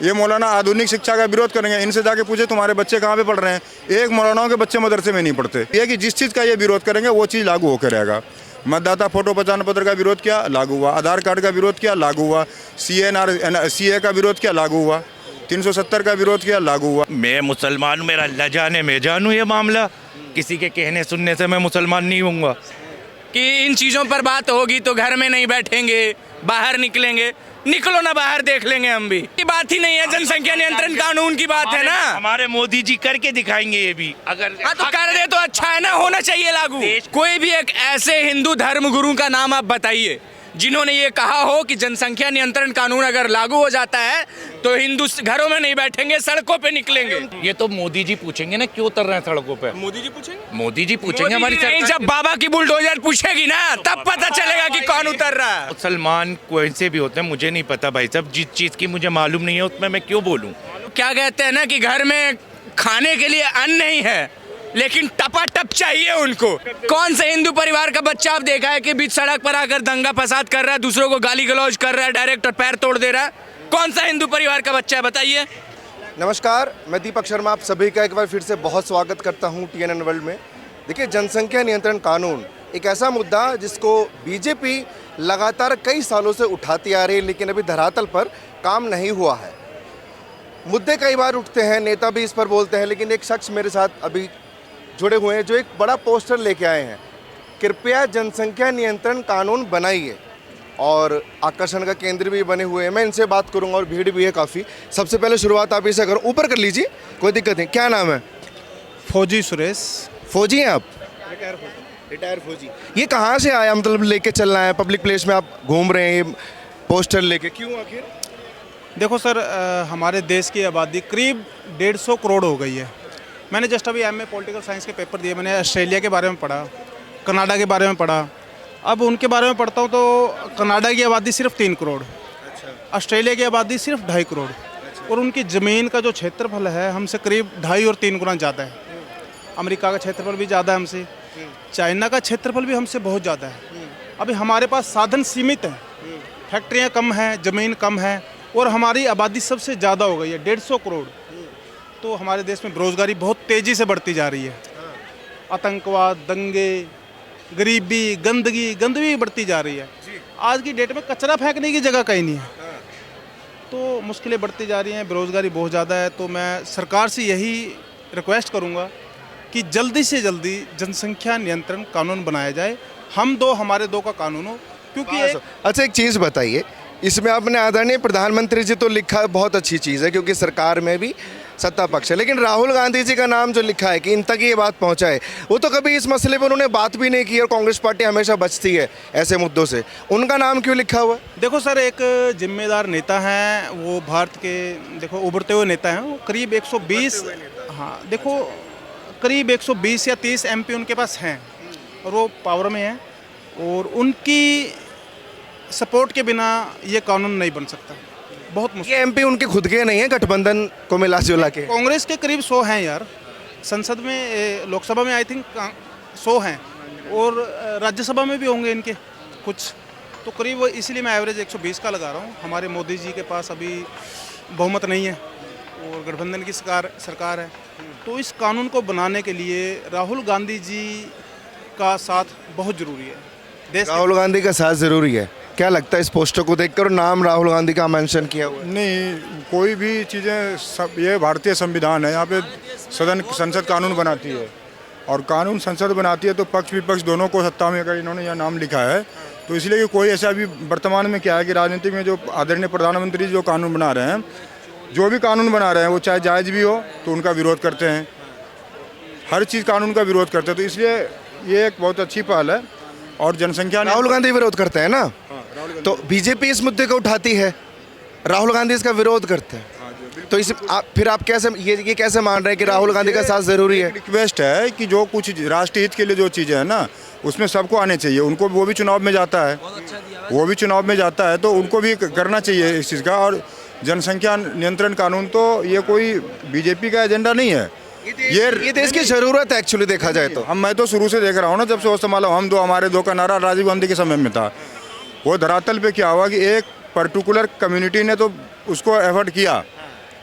ये मौलाना आधुनिक शिक्षा का विरोध करेंगे। इनसे जाके पूछे तुम्हारे बच्चे कहाँ पे पढ़ रहे हैं, एक मौलानाओं के बच्चे मदरसे में नहीं पढ़ते। ये कि जिस चीज़ का ये विरोध करेंगे वो चीज़ लागू होकर रहेगा। मतदाता फोटो पहचान पत्र का विरोध किया, लागू हुआ। आधार कार्ड का विरोध किया, लागू हुआ। CA का विरोध किया, लागू हुआ। 370 का विरोध किया, लागू हुआ। मैं मुसलमान, मेरा अल्लाह जाने मैं जानूँ ये मामला, किसी के कहने सुनने से मैं मुसलमान नहीं हूँगा। कि इन चीज़ों पर बात होगी तो घर में नहीं बैठेंगे, बाहर निकलेंगे। निकलो ना बाहर, देख लेंगे हम भी। ये बात ही नहीं है, जनसंख्या नियंत्रण कानून की बात है ना। हमारे मोदी जी करके दिखाएंगे ये भी, अगर हाँ तो कर दे तो अच्छा है ना, होना चाहिए लागू। कोई भी एक ऐसे हिंदू धर्म गुरु का नाम आप बताइए जिन्होंने ये कहा हो कि जनसंख्या नियंत्रण कानून अगर लागू हो जाता है तो हिंदू घरों में नहीं बैठेंगे, सड़कों पे निकलेंगे। ये तो मोदी जी पूछेंगे ना क्यों उतर रहे हैं सड़कों पे। मोदी जी पूछेंगे, मोदी जी पूछेंगे हमारी नहीं, जब बाबा की बुलडोजर पूछेगी ना तब पता चलेगा कि कौन उतर रहा है। मुसलमान कोई से भी होते हैं मुझे नहीं पता भाई साहब, जिस चीज़ की मुझे मालूम नहीं है उसमें मैं क्यों बोलूँ। क्या कहते हैं ना कि घर में खाने के लिए अन्न नहीं है लेकिन टपाटप चाहिए उनको। कौन से हिंदू परिवार का बच्चा आप देखा है कि बीच सड़क पर आकर दंगा फसाद कर रहा है, दूसरों को गाली गलौज कर रहा है, डायरेक्ट पैर तोड़ दे रहा है? कौन सा हिंदू परिवार का बच्चा है बताइए। नमस्कार, मैं दीपक शर्मा आप सभी का एक बार फिर से बहुत स्वागत करता हूं TNN वर्ल्ड में। देखिए, जनसंख्या नियंत्रण कानून एक ऐसा मुद्दा जिसको बीजेपी लगातार कई सालों से उठाती आ रही है, लेकिन अभी धरातल पर काम नहीं हुआ है। मुद्दे कई बार उठते हैं, नेता भी इस पर बोलते हैं, लेकिन एक शख्स मेरे साथ अभी जुड़े हुए हैं जो एक बड़ा पोस्टर लेके आए हैं, कृपया जनसंख्या नियंत्रण कानून बनाइए, और आकर्षण का केंद्र भी बने हुए हैं। मैं इनसे बात करूंगा और भीड़ भी है काफ़ी। सबसे पहले शुरुआत आप इसे करो, ऊपर कर लीजिए, कोई दिक्कत नहीं। क्या नाम है? फौजी सुरेश। फौजी हैं आप? रिटायर फौजी। ये कहाँ से आया, मतलब लेके चलना है पब्लिक प्लेस में, आप घूम रहे हैं ये पोस्टर लेके, क्यों आखिर? देखो सर, हमारे देश की आबादी करीब 150 करोड़ हो गई है। मैंने जस्ट अभी MA पॉलिटिकल साइंस के पेपर दिए। मैंने ऑस्ट्रेलिया के बारे में पढ़ा, कनाडा के बारे में पढ़ा। अब उनके बारे में पढ़ता हूँ तो कनाडा की आबादी सिर्फ 3 करोड़, ऑस्ट्रेलिया की आबादी सिर्फ 2.5 करोड़, और उनकी ज़मीन का जो क्षेत्रफल है हमसे करीब 2.5 और 3 गुना ज़्यादा है। अमेरिका का क्षेत्रफल भी ज़्यादा है हमसे, चाइना का क्षेत्रफल भी हमसे बहुत ज़्यादा है। अभी हमारे पास साधन सीमित हैं, फैक्ट्रियाँ कम हैं, ज़मीन कम है, और हमारी आबादी सबसे ज़्यादा हो गई है 150 करोड़। तो हमारे देश में बेरोजगारी बहुत तेज़ी से बढ़ती जा रही है। आतंकवाद, दंगे, गरीबी, गंदगी बढ़ती जा रही है। आज की डेट में कचरा फेंकने की जगह कहीं नहीं है, तो मुश्किलें बढ़ती जा रही हैं, बेरोजगारी बहुत ज़्यादा है। तो मैं सरकार से यही रिक्वेस्ट करूंगा कि जल्दी से जल्दी जनसंख्या नियंत्रण कानून बनाया जाए। हम दो, हमारे दो का कानून हो, क्योंकि अच्छा, एक चीज़ बताइए, इसमें आपने आदरणीय प्रधानमंत्री जी तो लिखा है, बहुत अच्छी चीज़ है क्योंकि सरकार में भी सत्ता पक्ष है, लेकिन राहुल गांधी जी का नाम जो लिखा है कि इन तक ये बात पहुंचाए, वो तो कभी इस मसले पर उन्होंने बात भी नहीं की, और कांग्रेस पार्टी हमेशा बचती है ऐसे मुद्दों से। उनका नाम क्यों लिखा हुआ? देखो सर, एक जिम्मेदार नेता हैं वो, भारत के देखो उभरते हुए नेता हैं वो। करीब 120, हाँ देखो करीब 120 या 30 MP उनके पास हैं, और वो पावर में हैं, और उनकी सपोर्ट के बिना ये कानून नहीं बन सकता। बहुत मुश्किल। ये MP उनके खुद के नहीं है, गठबंधन को मिला जुला के। कांग्रेस के करीब 100 हैं यार, संसद में, लोकसभा में आई थिंक 100 हैं, और राज्यसभा में भी होंगे इनके कुछ, तो करीब वो, इसलिए मैं एवरेज 120 का लगा रहा हूँ। हमारे मोदी जी के पास अभी बहुमत नहीं है, और गठबंधन की सरकार है, तो इस कानून को बनाने के लिए राहुल गांधी जी का साथ बहुत ज़रूरी है। राहुल गांधी का साथ ज़रूरी है। क्या लगता है इस पोस्टर को देखकर? नाम राहुल गांधी का मेंशन किया हुआ नहीं, कोई भी चीज़ें सब, ये भारतीय संविधान है, यहाँ पे संसद कानून बनाती है, और कानून संसद बनाती है तो पक्ष विपक्ष दोनों को सत्ता में अगर इन्होंने यह नाम लिखा है तो इसलिए कि कोई ऐसा अभी वर्तमान में क्या है कि राजनीति में जो आदरणीय प्रधानमंत्री जो कानून बना रहे हैं, जो भी कानून बना रहे हैं वो चाहे जायज़ भी हो तो उनका विरोध करते हैं, हर चीज़ कानून का विरोध करते हैं। तो इसलिए ये एक बहुत अच्छी पहल है। और जनसंख्या, राहुल गांधी विरोध करते हैं ना, तो बीजेपी इस मुद्दे को उठाती है, राहुल गांधी इसका विरोध करते हैं, तो इस फिर आप कैसे ये कैसे मान रहे हैं कि राहुल गांधी का साथ ज़रूरी है? रिक्वेस्ट है कि जो कुछ राष्ट्रीय हित के लिए जो चीज़ें हैं ना, उसमें सबको आने चाहिए। उनको, वो भी चुनाव में जाता है, वो भी चुनाव में जाता है, तो उनको भी करना चाहिए इस चीज़ का। और जनसंख्या नियंत्रण कानून तो ये कोई बीजेपी का एजेंडा नहीं है, ये देश की ज़रूरत है एक्चुअली देखा जाए तो। मैं तो शुरू से देख रहा हूँ ना, जब से वो संभाला, हम दो हमारे दो का नारा राजीव गांधी के समय में था। वो धरातल पे क्या हुआ कि एक पर्टिकुलर कम्युनिटी ने तो उसको एफर्ट किया,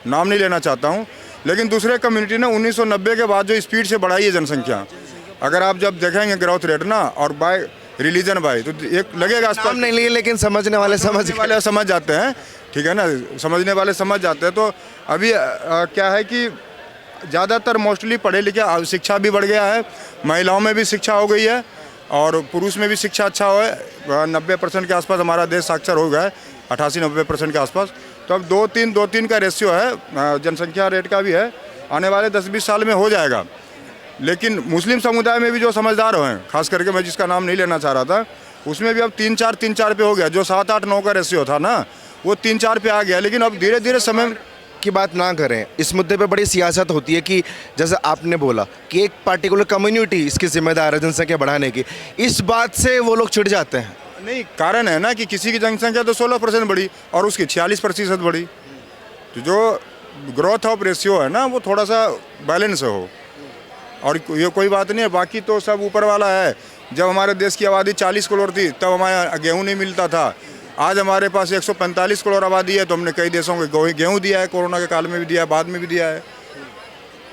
नाम नहीं लेना चाहता हूँ, लेकिन दूसरे कम्युनिटी ने 1990 के बाद जो स्पीड से बढ़ाई है जनसंख्या, अगर आप जब देखेंगे ग्रोथ रेट ना और बाय रिलीजन बाय, तो एक लगेगा नाम नहीं लिए लेकिन समझने वाले समझ जाते हैं, ठीक है ना, समझने वाले समझ जाते हैं। तो अभी क्या है कि ज़्यादातर मोस्टली पढ़े लिखे, शिक्षा भी बढ़ गया है, महिलाओं में भी शिक्षा हो गई है और पुरुष में भी शिक्षा अच्छा हो है। 90% के आसपास हमारा देश साक्षर हो गया है, 88-90% के आसपास। तो अब 2-3 का रेशियो है, जनसंख्या रेट का भी है, आने वाले 10-20 साल में हो जाएगा। लेकिन मुस्लिम समुदाय में भी जो समझदार हैं, खास करके मैं जिसका नाम नहीं लेना चाह रहा था, उसमें भी अब 3-4 पे हो गया। जो 7-8-9 का रेशियो था ना, वो 3-4 पे आ गया। लेकिन अब धीरे धीरे समय की बात ना करें, इस मुद्दे पे बड़ी सियासत होती है कि जैसे आपने बोला कि एक पार्टिकुलर कम्युनिटी इसकी जिम्मेदार है जनसंख्या बढ़ाने की, इस बात से वो लोग चिढ़ जाते हैं। नहीं, कारण है ना कि किसी की जनसंख्या तो 16% बढ़ी और उसकी 46% बढ़ी। तो जो ग्रोथ ऑफ रेशियो है ना, वो थोड़ा सा बैलेंस हो, और ये कोई बात नहीं है। बाकी तो सब ऊपर वाला है। जब हमारे देश की आबादी 40 करोड़ थी तब हमारे गेहूँ नहीं मिलता था। आज हमारे पास 145 करोड़ आबादी है, तो हमने कई देशों को गेहूँ दिया है, कोरोना के काल में भी दिया है, बाद में भी दिया है।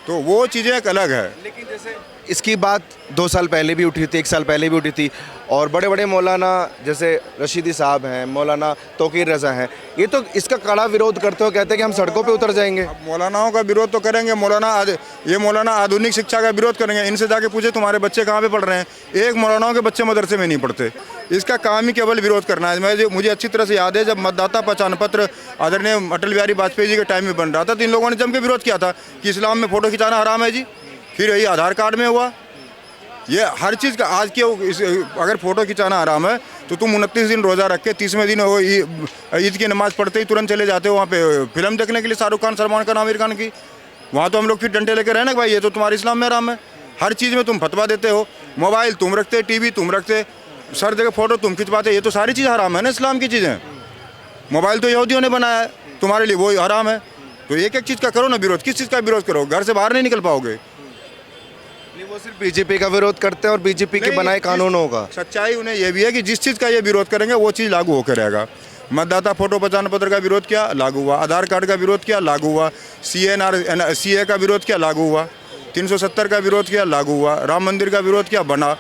तो वो चीज़ें एक अलग है। लेकिन जैसे इसकी बात 2 साल पहले भी उठी थी, 1 साल पहले भी उठी थी, और बड़े बड़े मौलाना जैसे रशीदी साहब हैं, मौलाना तौकीर रज़ा हैं, ये तो इसका कड़ा विरोध करते हो, कहते हैं कि हम सड़कों पे उतर जाएंगे। अब मौलानाओं का विरोध तो करेंगे, ये मौलाना आधुनिक शिक्षा का विरोध करेंगे। इनसे जाके पूछे तुम्हारे बच्चे कहाँ पे पढ़ रहे हैं, एक मौलानाओं के बच्चे मदरसे में नहीं पढ़ते। इसका काम ही केवल विरोध करना है। मुझे अच्छी तरह से याद है, जब मतदाता पहचान पत्र आदरणीय अटल बिहारी वाजपेयी जी के टाइम में बन रहा था, तो इन लोगों ने जम के विरोध किया था कि इस्लाम में फ़ोटो खिंचाना हराम है जी। फिर यही आधार कार्ड में हुआ, ये हर चीज़ का। आज के अगर फ़ोटो खिंचाना हराम है तो तुम 29 दिन रोज़ा रख के 30वें दिन ईद की नमाज़ पढ़ते ही तुरंत चले जाते हो वहाँ पे फिल्म देखने के लिए, शाहरुख खान, सलमान खान, आमिर खान की। वहाँ तो हम लोग फिर डंडे लेकर रहना कि भाई ये तो तुम्हारे इस्लाम में हराम है। हर चीज़ में तुम फतवा देते हो, मोबाइल तुम रखते, टीवी तुम रखते, सर जगह फ़ोटो तुम खिंचवाते, ये तो सारी चीज़ हराम है ना इस्लाम की चीज़ें। मोबाइल तो यहूदियों ने बनाया है, तुम्हारे लिए वो हराम है। तो एक एक चीज़ का करो ना विरोध। किस चीज़ का विरोध करो? घर से बाहर नहीं निकल पाओगे। नहीं, वो सिर्फ बीजेपी का विरोध करते हैं और बीजेपी के बनाए कानून होगा। सच्चाई उन्हें यह भी है कि जिस चीज़ का ये विरोध करेंगे वो चीज़ लागू होकर रहेगा। मतदाता फोटो पहचान पत्र का विरोध किया, लागू हुआ। आधार कार्ड का विरोध किया, लागू हुआ। CA का विरोध किया, लागू हुआ। 370 का विरोध किया, लागू हुआ। राम मंदिर का विरोध किया, बना।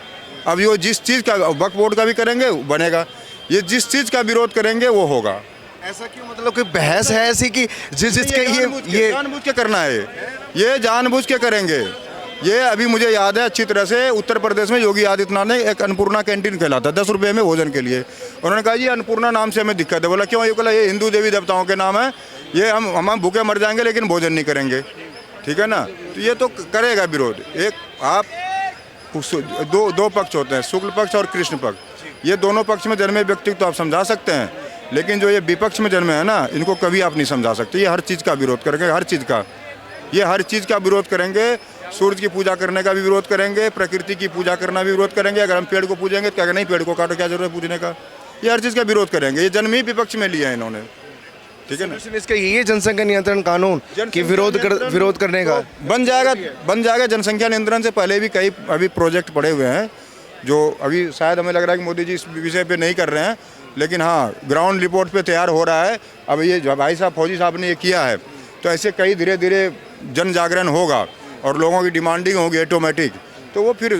अब ये जिस चीज़ का वक्फ बोर्ड का भी करेंगे बनेगा। ये जिस चीज़ का विरोध करेंगे वो होगा। ऐसा क्यों? मतलब कोई बहस है ऐसी कि जिसके ये जानबूझ के करना है, ये जानबूझ के करेंगे। ये अभी मुझे याद है अच्छी तरह से, उत्तर प्रदेश में योगी आदित्यनाथ ने एक अन्नपूर्णा कैंटीन कहलाता 10 रुपये में भोजन के लिए। उन्होंने कहा जी अन्नपूर्णा नाम से हमें दिक्कत है। बोला क्यों? ये बोला ये हिंदू देवी देवताओं के नाम है, ये हम भूखे मर जाएंगे लेकिन भोजन नहीं करेंगे। ठीक है ना? तो ये तो करेगा विरोध। एक आप दो पक्ष होते हैं, शुक्ल पक्ष और कृष्ण पक्ष। ये दोनों पक्ष में जन्मे व्यक्ति को तो आप समझा सकते हैं, लेकिन जो ये विपक्ष में जन्मे है ना, इनको कभी आप नहीं समझा सकते। ये हर चीज़ का विरोध करेंगे, हर चीज़ का। ये हर चीज़ का विरोध करेंगे। सूरज की पूजा करने का भी विरोध करेंगे, प्रकृति की पूजा करना भी विरोध करेंगे। अगर हम पेड़ को पूजेंगे तो क्या नहीं, पेड़ को काटो, क्या जरूरत है पूजने का। ये हर चीज़ का विरोध करेंगे। ये जन्म ही विपक्ष में लिया है इन्होंने। ठीक है ना? इसका ये जनसंख्या नियंत्रण कानून की विरोध करने का बन जाएगा। जनसंख्या नियंत्रण से पहले भी कई अभी प्रोजेक्ट पड़े हुए हैं, जो अभी शायद हमें लग रहा है कि मोदी जी इस विषय पे नहीं कर रहे हैं, लेकिन हाँ ग्राउंड रिपोर्ट पे तैयार हो रहा है। अब ये जो भाई साहब फौजी साहब ने ये किया है, तो ऐसे कई धीरे धीरे जन जागरण होगा और लोगों की डिमांडिंग होगी ऑटोमेटिक। तो वो फिर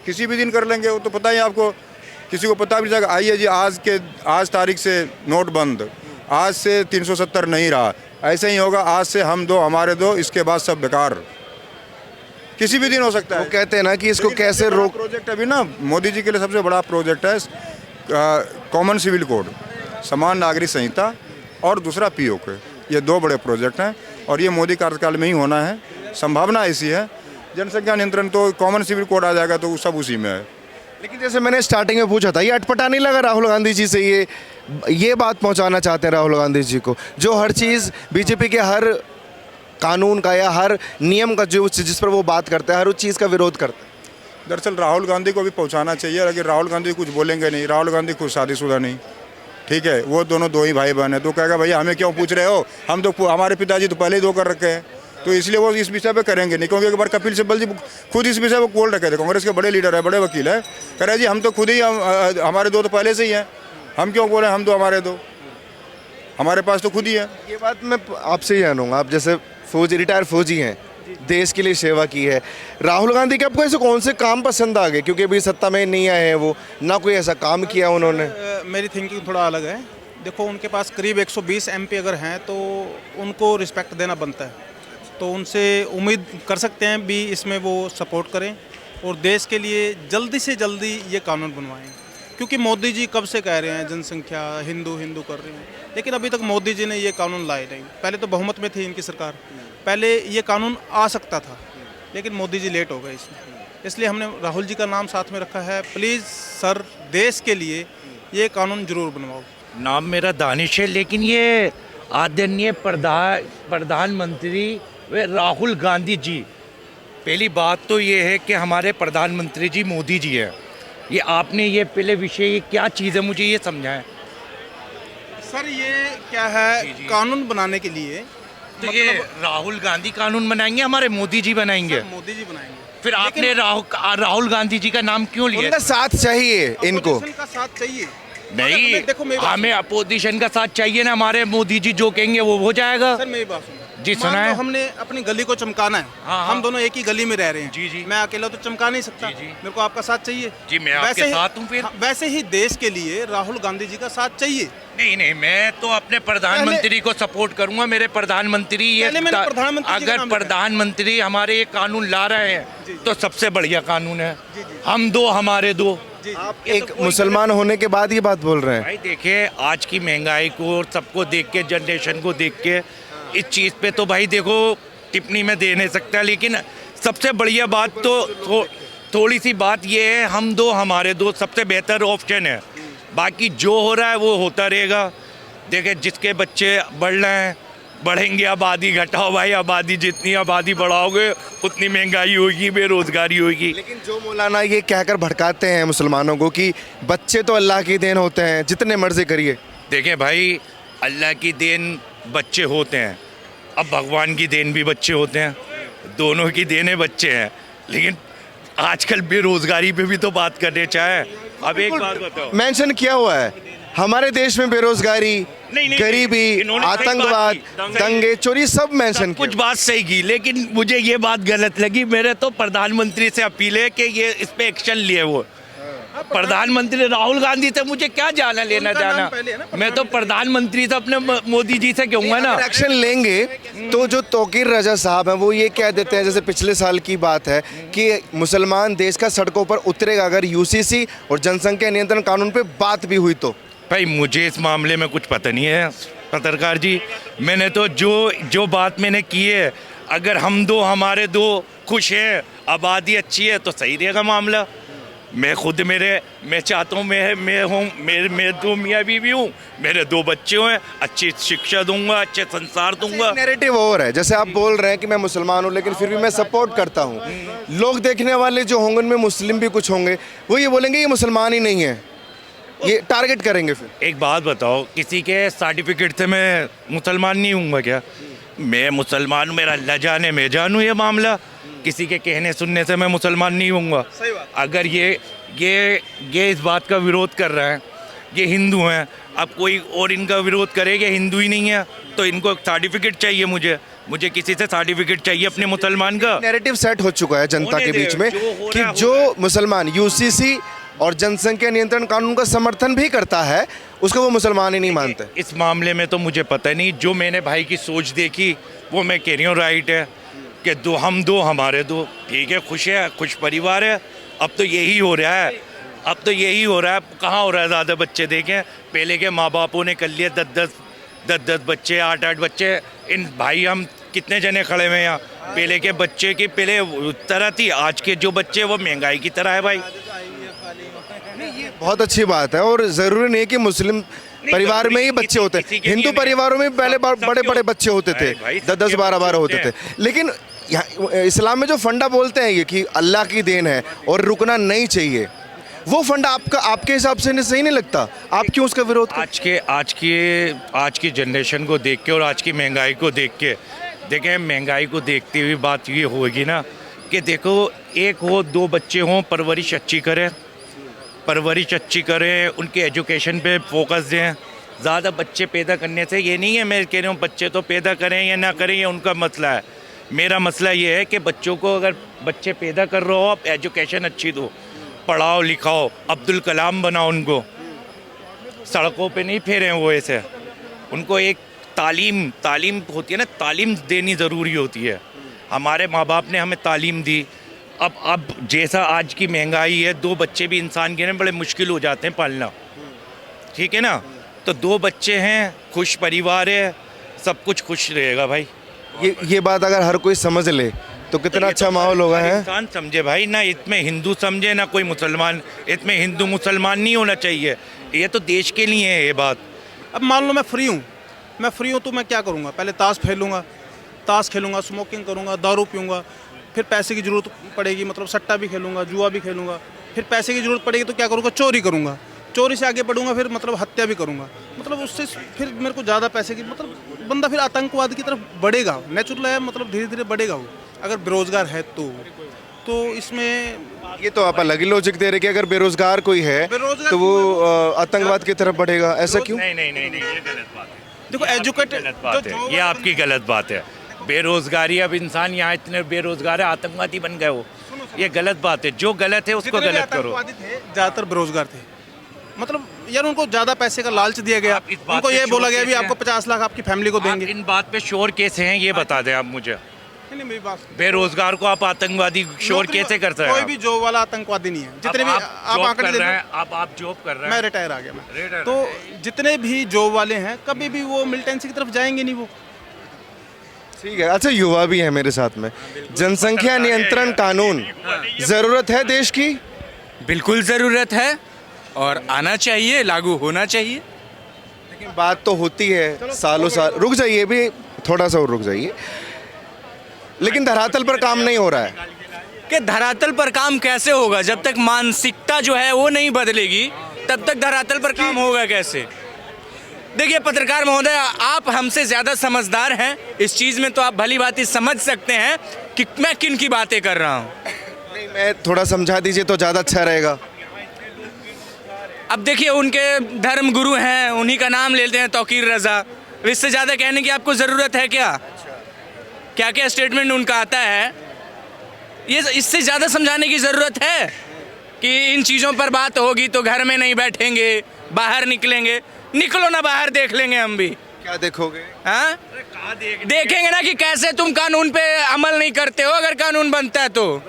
किसी भी दिन कर लेंगे। वो तो पता ही आपको, किसी को पता भी जाएगा। आइए जी, आज तारीख से नोट बंद, आज से 370 नहीं रहा, ऐसे ही होगा। आज से हम दो हमारे दो, इसके बाद सब बेकार। किसी भी दिन हो सकता है। वो कहते हैं ना कि इसको कैसे रोक। प्रोजेक्ट अभी ना मोदी जी के लिए सबसे बड़ा प्रोजेक्ट है कॉमन सिविल कोड, समान नागरिक संहिता, और दूसरा POK। ये 2 बड़े प्रोजेक्ट हैं और ये मोदी कार्यकाल में ही होना है। संभावना ऐसी है। जनसंख्या नियंत्रण तो कॉमन सिविल कोड आ जाएगा तो सब उसी में है। लेकिन जैसे मैंने स्टार्टिंग में पूछा था, ये अटपटा नहीं लगा राहुल गांधी जी से? ये बात पहुंचाना चाहते हैं राहुल गांधी जी को, जो हर चीज़ बीजेपी के हर कानून का या हर नियम का जो जिस पर वो बात करते हैं, हर उस चीज़ का विरोध करते हैं। दरअसल राहुल गांधी को भी पहुंचाना चाहिए, लेकिन राहुल गांधी कुछ बोलेंगे नहीं। राहुल गांधी खुद शादीशुदा नहीं, ठीक है? वो दोनों 2 ही भाई बहन है। तो कहेगा भैया हमें क्यों पूछ रहे हो, हम तो हमारे पिताजी तो पहले ही 2 कर रखे हैं। तो इसलिए वो इस विषय पे करेंगे नहीं, क्योंकि एक बार कपिल सिब्बल जी खुद इस विषय पर बोल रखे थे। कांग्रेस के बड़े लीडर है, बड़े वकील है, कह रहे जी हम तो खुद ही हमारे 2 तो पहले से ही हैं, हम क्यों बोले हम 2 हमारे 2। हमारे पास तो खुद ही है। ये बात मैं आपसे ही जानूंगा, आप जैसे फौजी, रिटायर्ड फौजी हैं, देश के लिए सेवा की है, राहुल गांधी के आपको ऐसे कौन से काम पसंद आ गए? क्योंकि अभी सत्ता में नहीं आए हैं वो, ना कोई ऐसा काम किया उन्होंने। मेरी थिंकिंग थोड़ा अलग है। देखो, उनके पास करीब 120 एमपी अगर हैं तो उनको रिस्पेक्ट देना बनता है, तो उनसे उम्मीद कर सकते हैं भी इसमें वो सपोर्ट करें और देश के लिए जल्दी से जल्दी ये कानून बनवाएं। क्योंकि मोदी जी कब से कह रहे हैं जनसंख्या हिंदू हिंदू कर रहे हैं, लेकिन अभी तक मोदी जी ने ये कानून लाए नहीं। पहले तो बहुमत में थी इनकी सरकार, पहले ये कानून आ सकता था, लेकिन मोदी जी लेट हो गए इसमें, इसलिए हमने राहुल जी का नाम साथ में रखा है। प्लीज़ सर, देश के लिए ये कानून जरूर बनवाओ। नाम मेरा दानिश है, लेकिन ये आदरणीय प्रधानमंत्री वे राहुल गांधी जी, पहली बात तो ये है कि हमारे प्रधानमंत्री जी मोदी जी हैं। ये आपने ये पहले विषय ये क्या चीज़ है, मुझे ये समझाएं। सर, ये क्या है, कानून बनाने के लिए तो ये राहुल गांधी कानून बनाएंगे, हमारे मोदी जी बनाएंगे? मोदी जी बनाएंगे। फिर आपने राहुल गांधी जी का नाम क्यों लिया? उनका साथ चाहिए इनको। Opposition का साथ चाहिए। नहीं, देखो, मेरी बात हमें अपोजिशन का साथ चाहिए ना, हमारे मोदी जी जो कहेंगे वो हो जाएगा। सर, मेरी बात सुनो। जी, मान सुना लो है। हमने अपनी गली को चमकाना है, हाँ। हम दोनों एक ही गली में रह रहे हैं। जी, जी। मैं अकेला तो चमका नहीं सकता, जी। मेरे को आपका साथ चाहिए। जी, मैं आपके साथ हूँ फिर। वैसे ही देश के लिए राहुल गांधी जी का साथ चाहिए। नहीं, मैं तो अपने प्रधानमंत्री को सपोर्ट करूंगा। मेरे प्रधानमंत्री ये पहले मैंने प्रधानमंत्री जी का अगर नाम लिया। प्रधानमंत्री हमारे ये कानून ला रहे हैं तो सबसे बढ़िया कानून है। हम दो हमारे दो। आप एक मुसलमान होने के बाद ये बात बोल रहे हैं? भाई देखिए, आज की महंगाई को और सबको देख के, जनरेशन को देख के, इस चीज़ पे तो भाई देखो टिप्पणी में दे नहीं सकता, लेकिन सबसे बढ़िया बात तो थोड़ी सी बात ये है, हम दो हमारे दो सबसे बेहतर ऑप्शन है। बाकी जो हो रहा है वो होता रहेगा। देखिए, जिसके बच्चे बढ़ रहे हैं, बढ़ेंगे, आबादी घटाओ भाई, आबादी जितनी आबादी बढ़ाओगे उतनी महंगाई होगी, बेरोजगारी होगी। लेकिन जो मौलाना ये कहकर भड़काते हैं मुसलमानों को कि बच्चे तो अल्लाह की देन होते हैं, जितने मर्जी करिए। देखिए भाई, अल्लाह की देन बच्चे होते हैं, अब भगवान की देन भी बच्चे होते हैं, दोनों की देने बच्चे हैं। लेकिन आजकल बेरोजगारी पे भी तो बात करने चाहे। अब एक बात बताओ, मेंशन किया हुआ है हमारे देश में बेरोजगारी, नहीं, गरीबी, इन्होंने सही आतंकवाद, बात की, दंगे, चोरी, सब मेंशन कुछ किया। बात सही की, लेकिन मुझे ये बात गलत लगी। मेरे तो प्रधानमंत्री से अपील है कि ये इस पे एक्शन लिए। वो प्रधानमंत्री राहुल गांधी से मुझे क्या जाना लेना उनका नाम जाना, पहले है ना, मैं तो प्रधानमंत्री से अपने मोदी जी से कहूँगा ना। अगर एक्शन लेंगे तो जो तौकीर रजा साहब हैं वो ये कह देते हैं, जैसे पिछले साल की बात है कि मुसलमान देश का सड़कों पर उतरेगा अगर यूसीसी और जनसंख्या नियंत्रण कानून पे बात भी हुई तो। भाई मुझे इस मामले में कुछ पता नहीं है पत्रकार जी। मैंने तो जो बात मैंने की है, अगर हम दो हमारे दो खुश हैं, आबादी अच्छी है, तो सही रहेगा मामला। मैं खुद मैं चाहता हूँ मैं दो मियाँ बीवी हूँ, मेरे दो बच्चे हैं, अच्छी शिक्षा दूंगा, अच्छे संसार दूंगा। नैरेटिव और है, जैसे आप बोल रहे हैं कि मैं मुसलमान हूँ लेकिन फिर भी मैं सपोर्ट करता हूँ। लोग देखने वाले जो होंगे उनमें मुस्लिम भी कुछ होंगे, वो ये बोलेंगे ये मुसलमान ही नहीं है, ये टारगेट करेंगे। फिर एक बात बताओ, किसी के सर्टिफिकेट से मैं मुसलमान नहीं हूँगा क्या? मैं मुसलमान हूँ, मेरा अल्लाह जाने मैं जानूँ ये मामला। किसी के कहने सुनने से मैं मुसलमान नहीं हूँगा। सही बात। अगर ये इस बात का विरोध कर रहे हैं, ये हिंदू हैं, अब कोई और इनका विरोध करेगा, हिंदू ही नहीं है, तो इनको सर्टिफिकेट चाहिए। मुझे किसी से सर्टिफिकेट चाहिए अपने मुसलमान का। नैरेटिव सेट हो चुका है जनता होने के दे, बीच में जो हो कि रहा है, जो मुसलमान यूसीसी और जनसंख्या नियंत्रण कानून का समर्थन भी करता है उसको वो मुसलमान ही नहीं मानते। इस मामले में तो मुझे पता नहीं, जो मैंने भाई की सोच देखी वो मैं कह रही हूँ राइट है कि हम दो हमारे दो, ठीक है, खुश परिवार है। अब तो यही हो रहा है, कहाँ हो रहा है ज़्यादा बच्चे देखें। पहले के माँ बापों ने कर लिए 10 बच्चे, 8 बच्चे। इन भाई हम कितने जने खड़े हुए हैं यहाँ। पहले के बच्चे की पहले तरह थी, आज के जो बच्चे वो महंगाई की तरह है भाई। बहुत अच्छी बात है, और ज़रूरी नहीं कि मुस्लिम परिवार में ही बच्चे होते हैं, हिंदू परिवारों में पहले बड़े बड़े बच्चे होते थे, 10-10, 12-12 होते थे। लेकिन इस्लाम में जो फंडा बोलते हैं ये कि अल्लाह की देन है और रुकना नहीं चाहिए, वो फंडा आपके हिसाब से सही नहीं लगता? आप क्यों उसका विरोध करते? आज की जनरेशन को देख के और आज की महंगाई को देख के, देखें महंगाई को देखते हुए बात ये होगी ना कि देखो, एक हो 2 बच्चे हों, परवरिश अच्छी करें, उनके एजुकेशन पे फोकस दें, ज़्यादा बच्चे पैदा करने से ये नहीं है मैं कह रहा हूँ बच्चे तो पैदा करें या ना करें ये उनका मसला है। मेरा मसला ये है कि बच्चों को अगर बच्चे पैदा कर रहे हो आप एजुकेशन अच्छी दो, पढ़ाओ लिखाओ, अब्दुल कलाम बनाओ उनको, सड़कों पे नहीं फेरे वो ऐसे। उनको एक तालीम होती है ना, तालीम देनी ज़रूरी होती है। हमारे माँ बाप ने हमें तालीम दी। अब जैसा आज की महंगाई है, 2 बच्चे भी इंसान के लिए बड़े मुश्किल हो जाते हैं पालना, ठीक है ना। तो 2 बच्चे हैं, खुश परिवार है, सब कुछ खुश रहेगा भाई। ये बात अगर हर कोई समझ ले तो कितना अच्छा माहौल होगा हर है। इंसान समझे भाई, ना इसमें हिंदू समझे ना कोई मुसलमान, इसमें हिंदू मुसलमान नहीं होना चाहिए, ये तो देश के लिए है ये बात। अब मान लो मैं फ्री हूँ तो मैं क्या करूँगा? पहले ताश खेलूँगा, स्मोकिंग करूँगा, दारू पीऊँगा, फिर पैसे की ज़रूरत पड़ेगी, मतलब सट्टा भी खेलूँगा, जुआ भी खेलूँगा, फिर पैसे की ज़रूरत पड़ेगी तो क्या करूँगा? चोरी करूँगा, चोरी से आगे बढ़ूँगा, फिर मतलब हत्या भी करूँगा, मतलब उससे फिर मेरे को ज़्यादा पैसे की, मतलब बंदा फिर आतंकवाद की तरफ बढ़ेगा। नेचुरल है, मतलब धीरे धीरे बढ़ेगा वो, अगर बेरोज़गार है तो इसमें ये तो आप अलग ही लॉजिक दे रहे कि अगर बेरोजगार कोई है तो वो आतंकवाद की तरफ बढ़ेगा, ऐसा क्यों? नहीं ये गलत बात है। देखो एजुकेटेड गलत बात है, ये आपकी गलत बात है। बेरोजगारी, अब इंसान यहाँ इतने बेरोजगार है, आतंकवादी बन गए वो, ये गलत बात है। जो गलत है उसको गलत करो। ज़्यादातर बेरोजगार थे, मतलब यार उनको ज़्यादा पैसे का लालच दिया गया, आप इस बात उनको पे ये बोला शोर गया भी कैसे आपको 50 लाख आपकी फैमिली को आप देंगे। इन बात पे शोर कैसे हैं ये बता दें आप मुझे। नहीं, मेरी बात, बेरोजगार को आप आतंकवादी शोर नौकरी- कैसे कर सकते कोई हैं? भी जॉब वाला आतंकवादी नहीं है। जितने भी आप जॉब आंकड़े कर ले रहे लो, हैं, आप जॉब कर रहे मैं हैं, रिटायर आ गया मैं, रिटायर तो जितने भी जॉब वाले हैं कभी भी वो मिलिटेंसी की तरफ जाएंगे नहीं वो। ठीक है, अच्छा युवा भी है मेरे साथ में। जनसंख्या नियंत्रण कानून जरूरत है देश की? बिल्कुल ज़रूरत है और आना चाहिए, लागू होना चाहिए। लेकिन बात तो होती है सालों साल, रुक जाइए भी थोड़ा सा और रुक जाइए, लेकिन धरातल पर काम नहीं हो रहा है। कि धरातल पर काम कैसे होगा? जब तक मानसिकता जो है वो नहीं बदलेगी तब तक धरातल पर काम होगा कैसे? देखिए पत्रकार महोदय, आप हमसे ज़्यादा समझदार हैं इस चीज़ में, तो आप भली भांति समझ सकते हैं कि मैं किन की बातें कर रहा हूँ। नहीं, मैं थोड़ा समझा दीजिए तो ज़्यादा अच्छा रहेगा। अब देखिए उनके धर्म गुरु हैं, उन्हीं का नाम लेते हैं, तौकीर रज़ा। इससे ज़्यादा कहने की आपको ज़रूरत है क्या? क्या क्या स्टेटमेंट उनका आता है, ये इससे ज़्यादा समझाने की ज़रूरत है कि इन चीज़ों पर बात होगी तो घर में नहीं बैठेंगे, बाहर निकलेंगे। निकलो ना बाहर, देख लेंगे हम भी। क्या देखोगे? हाँ, देखेंगे ना कि कैसे तुम कानून पे अमल नहीं करते हो अगर कानून बनता है तो।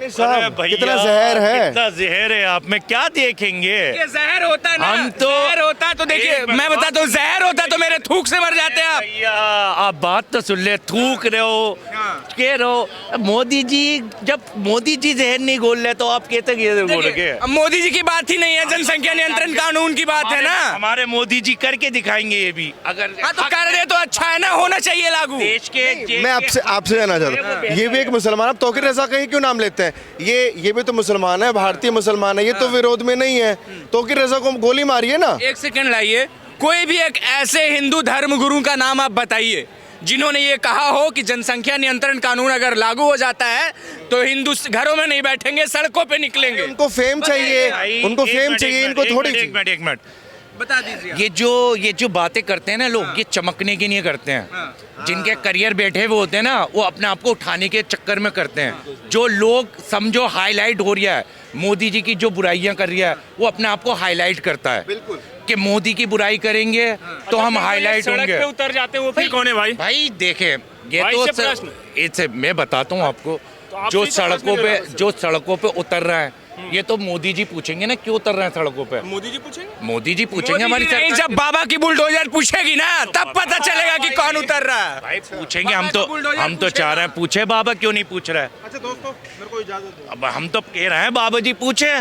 साहब भैया, कितना जहर है। कितना जहर है, आप में क्या देखेंगे? ये जहर होता है ना, हम तो- जहर होता है तो देखिए, एक मैं बताता हूँ, जहर होता तो मेरे थूक से मर जाते आप। भैया आप बात तो सुन ले, थूक रहे हो, कह रहे हो मोदी जी, जब मोदी जी जहर नहीं घोल रहे तो आप कहते बोल के? अब मोदी जी की बात ही नहीं है, जनसंख्या नियंत्रण कानून की बात है ना। हमारे मोदी जी करके दिखाएंगे ये भी, अगर हाँ तो कर दे तो अच्छा है ना, होना चाहिए लागू। देश के मैं आपसे जानना चाहता हूँ, ये भी एक मुसलमान, आप तौकीर रज़ा का ही क्यों नाम लेते हैं? ये भी तो मुसलमान है, भारतीय मुसलमान है, ये तो विरोध में नहीं है। तौकीर रज़ा को गोली मारिए ना। एक सेकंड लाइए, कोई भी एक ऐसे हिंदू धर्म गुरु का नाम आप बताइए जिन्होंने ये कहा हो कि जनसंख्या नियंत्रण कानून अगर लागू हो जाता है तो हिंदू घरों में नहीं बैठेंगे, सड़कों पे निकलेंगे। उनको फेम चाहिए, उनको फेम चाहिए, इनको थोड़ी। एक मिनट बता दीजिए। ये जो बातें करते हैं ना लोग, ये चमकने के लिए करते हैं। जिनके करियर बैठे हुए होते हैं ना, वो अपने आप को उठाने के चक्कर में करते हैं। जो लोग समझो हाईलाइट हो रहा है, मोदी जी की जो बुराइयां कर रहा है, वो अपने आप को हाईलाइट करता है। बिल्कुल। कि मोदी की बुराई करेंगे तो हम हाईलाइट सड़क होंगे। पे उतर जाते हैं वो फिर कौन है भाई? भाई देखे, ये भाई तो से प्रश्न। इससे मैं बताता हूँ आपको, आप जो भी तो प्रश्न सड़कों पे उतर रहा है, ये तो मोदी जी पूछेंगे ना क्यों उतर रहे हैं सड़कों पे। मोदी जी पूछेंगे? मोदी जी पूछेंगे हमारी नहीं, सरकार। जब बाबा की बुलडोजर पूछेगी ना तब पता चलेगा कि कौन उतर रहा है। भाई पूछेंगे, हम बाबा का बुलडोजर तो चाह रहे हैं पूछे, बाबा क्यों नहीं पूछ रहा है? अच्छा दोस्तों, मेरे को इजाजत दो। अब हम तो कह रहे हैं बाबा जी पूछे।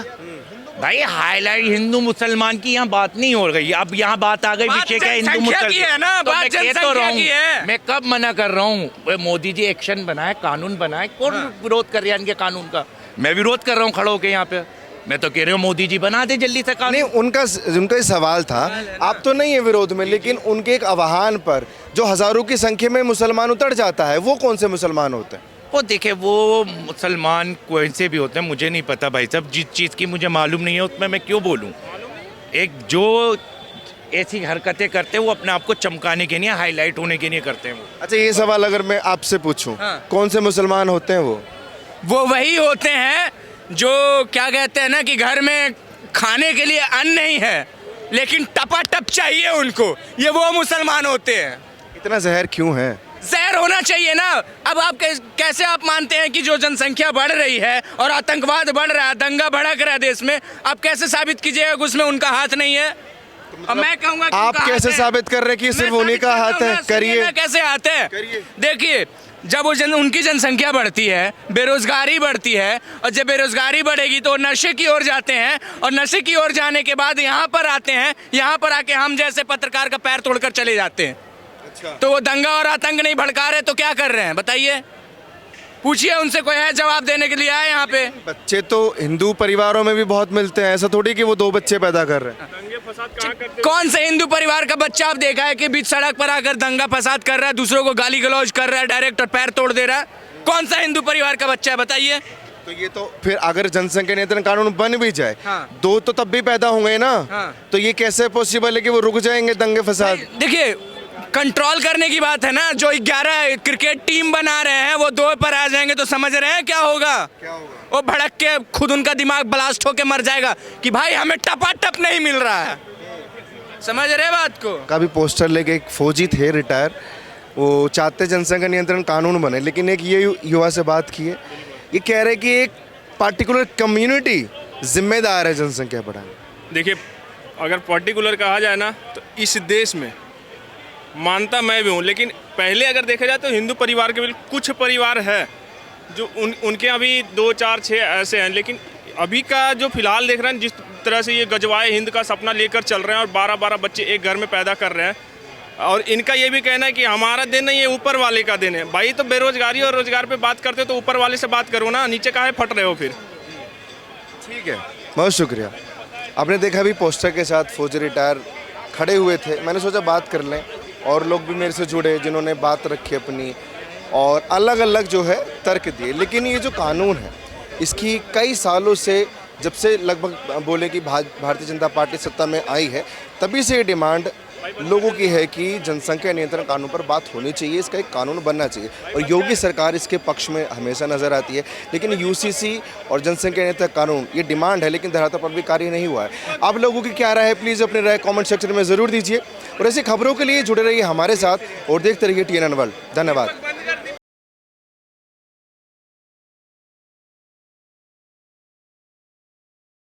भाई हाईलाइट हिंदू मुसलमान की यहाँ बात नहीं हो रही, अब यहाँ बात आ गई बात विषय क्या हिंदू जनसंख्या की है ना, तो बात मैं कह तो जनसंख्या रहा की है। हूँ, मैं कब मना कर रहा हूँ? मोदी जी एक्शन बनाए, कानून बनाए, कौन विरोध कर रहा है इनके कानून का? मैं विरोध कर रहा हूँ खड़ा होके यहाँ पे। मैं तो कह रही हूँ मोदी जी बना दे जल्दी से कानून। नहीं, उनका ही सवाल था, आप तो नहीं है विरोध में, लेकिन उनके एक आह्वान पर जो हजारों की संख्या में मुसलमान उतर जाता है, वो कौन से मुसलमान होते हैं? वो देखे, वो मुसलमान कोई से भी होते हैं, मुझे नहीं पता भाई साहब। जिस चीज़ की मुझे मालूम नहीं है उसमें मैं क्यों बोलूँ? ऐसी हरकतें करते हैं, वो अपने आप को चमकाने के लिए, हाईलाइट होने के लिए करते हैं वो। अच्छा, ये सवाल अगर मैं आपसे पूछूं, हाँ। कौन से मुसलमान होते हैं वो वही होते हैं जो क्या कहते हैं ना कि घर में खाने के लिए अन्न नहीं है लेकिन टपाटप चाहिए उनको, ये वो मुसलमान होते हैं। इतना जहर क्यों है? जहर होना चाहिए ना। अब आप कैसे आप मानते हैं कि जो जनसंख्या बढ़ रही है और आतंकवाद बढ़ रहा है, दंगा भड़क रहा है देश में, आप कैसे साबित कीजिएगा कि उसमें उनका हाथ नहीं है? अब मैं कहूंगा कि आप उनका कैसे हाथ है। साबित कर रहे हैं कि मैं सिर्फ उन्हीं साबित का करता हाथ हूं है? ना, सुनिए करिए। ना कैसे हाथ है। करिए। देखिए, जब उनकी जनसंख्या बढ़ती है, बेरोजगारी बढ़ती है, और जब बेरोजगारी बढ़ेगी तो नशे की ओर जाते हैं, और नशे की ओर जाने के बाद यहाँ पर आते हैं, यहाँ पर आके हम जैसे पत्रकार का पैर तोड़कर चले जाते हैं। तो वो दंगा और आतंक नहीं भड़का रहे तो क्या कर रहे हैं बताइए? पूछिए उनसे, कोई है जवाब देने के लिए आए यहाँ पे? बच्चे तो हिंदू परिवारों में भी बहुत मिलते हैं, ऐसा थोड़ी कि वो 2 बच्चे पैदा कर रहे हैं। कौन से हिंदू परिवार का बच्चा आप देखा है कि बीच सड़क पर आकर दंगा फसाद कर रहा है, दूसरों को गाली गलौज कर रहा है डायरेक्ट और पैर तोड़ दे रहा है? कौन सा हिंदू परिवार का बच्चा है बताइए? तो ये तो फिर अगर जनसंख्या नियंत्रण कानून बन भी जाए, हाँ। 2 तो तब भी पैदा होंगे ना। हाँ। तो ये कैसे पॉसिबल है कि वो रुक जाएंगे दंगे फसाद? देखिए, कंट्रोल करने की बात है ना। जो 11 क्रिकेट टीम बना रहे हैं वो 2 पर आ जाएंगे तो समझ रहे हैं क्या होगा? वो भड़क के खुद उनका दिमाग ब्लास्ट होके मर जाएगा कि भाई हमें टपाटप नहीं मिल रहा है। समझ रहे बात को? काफी पोस्टर लेके एक फौजी थे रिटायर, वो चाहते जनसंख्या नियंत्रण कानून बने, लेकिन एक ये युवा से बात की है, ये कह रहे कि एक पार्टिकुलर कम्युनिटी जिम्मेदार है जनसंख्या बढ़ाने। देखिए, अगर पर्टिकुलर कहा जाए ना तो इस देश में मानता मैं भी हूँ, लेकिन पहले अगर देखा जाए तो हिंदू परिवार के भी कुछ परिवार है जो उनके अभी 2, 4, 6 ऐसे हैं, लेकिन अभी का जो फिलहाल देख रहे हैं, जिस तरह से ये गजवाए हिंद का सपना लेकर चल रहे हैं और 12-12 बच्चे एक घर में पैदा कर रहे हैं, और इनका ये भी कहना है कि हमारा दिन नहीं, ये ऊपर वाले का दिन है। भाई तो बेरोजगारी और रोजगार पे बात करते हो तो ऊपर वाले से बात करो ना, नीचे काहे फट रहे हो फिर? ठीक है, बहुत शुक्रिया। आपने देखा भी पोस्टर के साथ फौजी रिटायर खड़े हुए थे, मैंने सोचा बात कर लें, और लोग भी मेरे से जुड़े जिन्होंने बात रखी अपनी और अलग अलग जो है तर्क दिए। लेकिन ये जो कानून है इसकी कई सालों से, जब से लगभग बोले कि भारतीय जनता पार्टी सत्ता में आई है, तभी से ये डिमांड लोगों की है कि जनसंख्या नियंत्रण कानून पर बात होनी चाहिए, इसका एक कानून बनना चाहिए, और योगी सरकार इसके पक्ष में हमेशा नज़र आती है। लेकिन यूसीसी और जनसंख्या नियंत्रण कानून ये डिमांड है, लेकिन धरातल पर भी कार्य नहीं हुआ है। आप लोगों की क्या राय है? प्लीज़ अपनी राय कमेंट सेक्शन में ज़रूर दीजिए, और ऐसी खबरों के लिए जुड़े रहिए हमारे साथ और देखते रहिए TNN वर्ल्ड। धन्यवाद।